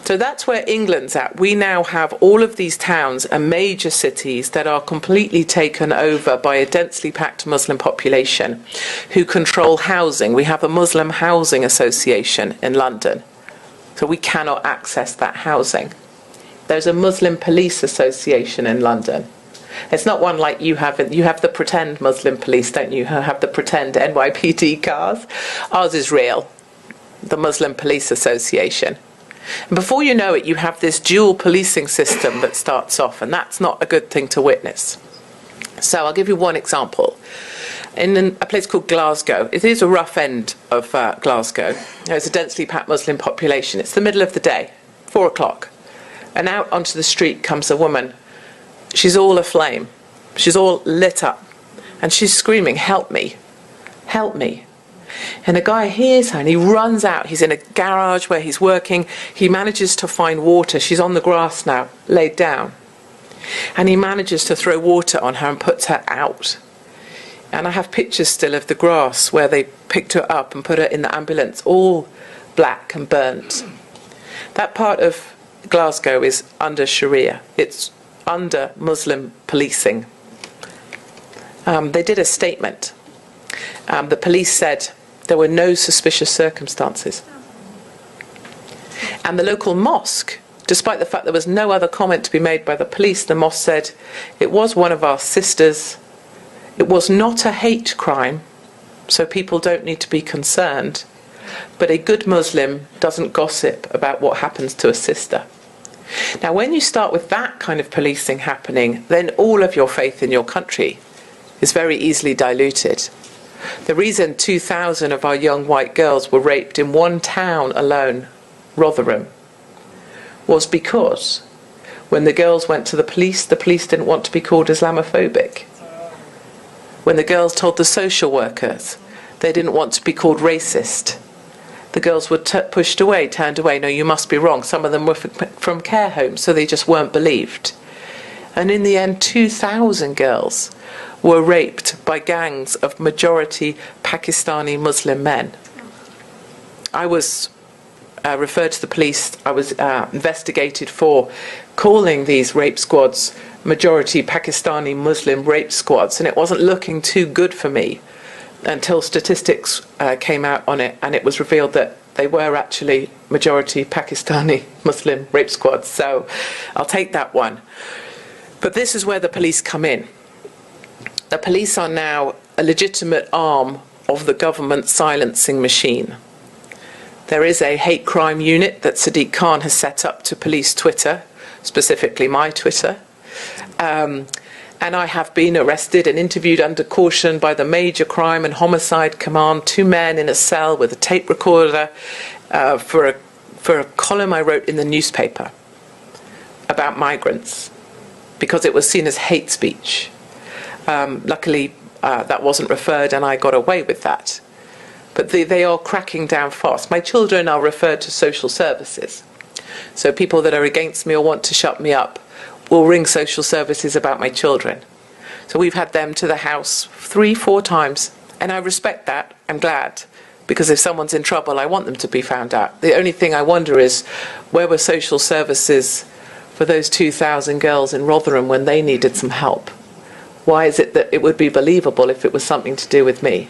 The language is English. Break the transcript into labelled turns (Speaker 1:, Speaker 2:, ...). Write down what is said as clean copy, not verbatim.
Speaker 1: So that's where England's at. We now have all of these towns and major cities that are completely taken over by a densely packed Muslim population who control housing. We have a Muslim housing association in London, so we cannot access that housing. There's a Muslim police association in London. It's not one like you have. You have the pretend Muslim police, don't you? You have the pretend NYPD cars. Ours is real, the Muslim Police Association. And before you know it, you have this dual policing system that starts off, and that's not a good thing to witness. So I'll give you one example. In a place called Glasgow, it is a rough end of Glasgow. There's a densely packed Muslim population. It's the middle of the day, 4 o'clock. And out onto the street comes a woman. She's all aflame. She's all lit up. And she's screaming, "Help me, help me." And a guy hears her and he runs out. He's in a garage where he's working. He manages to find water. She's on the grass now, laid down. And he manages to throw water on her and puts her out. And I have pictures still of the grass where they picked her up and put her in the ambulance, all black and burnt. That part of Glasgow is under Sharia. It's under Muslim policing. They did a statement. The police said there were no suspicious circumstances. And the local mosque, despite the fact there was no other comment to be made by the police, the mosque said, "It was one of our sisters. It was not a hate crime, so people don't need to be concerned. But a good Muslim doesn't gossip about what happens to a sister." Now, when you start with that kind of policing happening, then all of your faith in your country is very easily diluted. The reason 2,000 of our young white girls were raped in one town alone, Rotherham, was because when the girls went to the police didn't want to be called Islamophobic. When the girls told the social workers, they didn't want to be called racist. The girls were pushed away, turned away. "No, you must be wrong." Some of them were from care homes, so they just weren't believed. And in the end, 2,000 girls were raped by gangs of majority Pakistani Muslim men. I was referred to the police. I was investigated for calling these rape squads majority Pakistani Muslim rape squads, and it wasn't looking too good for me until statistics came out on it, and it was revealed that they were actually majority Pakistani Muslim rape squads. So I'll take that one. But this is where the police come in. The police are now a legitimate arm of the government silencing machine. There is a hate crime unit that Sadiq Khan has set up to police Twitter, specifically my Twitter. And I have been arrested and interviewed under caution by the Major Crime and Homicide Command, 2 men in a cell with a tape recorder for a column I wrote in the newspaper about migrants, because it was seen as hate speech. Luckily, that wasn't referred and I got away with that. But they are cracking down fast. My children are referred to social services. So people that are against me or want to shut me up will ring social services about my children. So we've had them to the house 3-4 times. And I respect that. I'm glad. Because if someone's in trouble, I want them to be found out. The only thing I wonder is, where were social services for those 2,000 girls in Rotherham when they needed some help? Why is it that it would be believable if it was something to do with me?